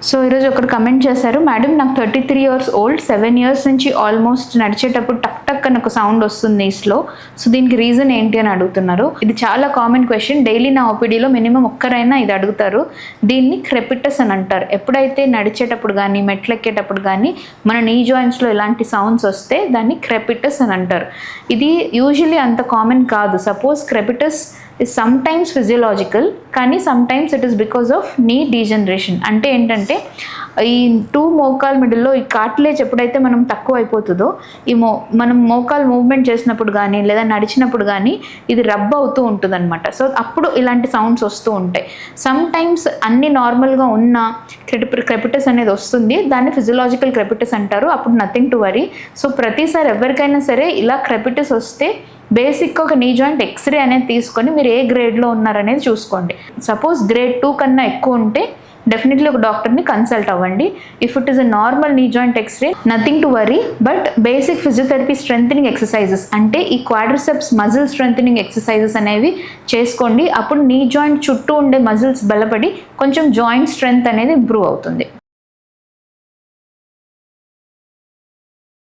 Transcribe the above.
So ఈరోజు ఒకరు comment చేశారు, మేడం నాకు 33 years old, 7 years నుంచి ఆల్మోస్ట్ నడిచేటప్పుడు టక్ టక్ అని ఒక సౌండ్ వస్తుంది నీస్లో. సో దీనికి రీజన్ ఏంటి అని అడుగుతున్నారు. ఇది చాలా కామన్ క్వశ్చన్. డైలీ నా ఓపీడీలో మినిమం ఒక్కరైనా ఇది అడుగుతారు. దీన్ని క్రెపిటస్ అని అంటారు. ఎప్పుడైతే నడిచేటప్పుడు కానీ మెట్లెక్కేటప్పుడు కానీ మన నీ జాయింట్స్లో ఇలాంటి సౌండ్స్ వస్తే దాన్ని క్రెపిటస్ అని అంటారు. ఇది యూజువలీ అంత కామన్ కాదు. Suppose crepitus is sometimes physiological, కానీ sometimes it is because of నీ డీజనరేషన్. అంటే ఏంటంటే ఈ 2 మోకాల్ మిడిల్లో ఈ కార్టిలేజ్ ఎప్పుడైతే మనం తక్కువ అయిపోతుందో మనం మోకాల్ మూవ్మెంట్ చేసినప్పుడు కానీ లేదా నడిచినప్పుడు కానీ ఇది రబ్ అవుతూ ఉంటుంది అనమాట. సో అప్పుడు ఇలాంటి సౌండ్స్ వస్తూ ఉంటాయి. సమ్టైమ్స్ అన్ని నార్మల్గా ఉన్న క్రెపిటస్ అనేది వస్తుంది. దాన్ని ఫిజియలాజికల్ క్రెపిటస్ అంటారు. అప్పుడు నథింగ్ టు వరీ. సో ప్రతిసారి ఎవరికైనా సరే ఇలా క్రెపిటస్ వస్తే బేసిక్గా ఒక నీ జాయింట్ ఎక్స్రే అనేది తీసుకొని మీరు ఏ గ్రేడ్లో ఉన్నారనేది చూసుకోండి. సపోజ్ గ్రేడ్ 2 కన్నా ఎక్కువ ఉంటే డెఫినెట్లీ ఒక డాక్టర్ని కన్సల్ట్ అవ్వండి. If it is a normal knee joint x-ray nothing to worry. But basic physiotherapy strengthening exercises అంటే ఈ క్వాడ్రిసెప్స్ మజిల్ స్ట్రెంథనింగ్ ఎక్సర్సైజెస్ అనేవి చేసుకోండి. అప్పుడు నీ జాయింట్ చుట్టూ ఉండే మజిల్స్ బలపడి కొంచెం జాయింట్ స్ట్రెంగ్త్ అనేది ఇంప్రూవ్ అవుతుంది.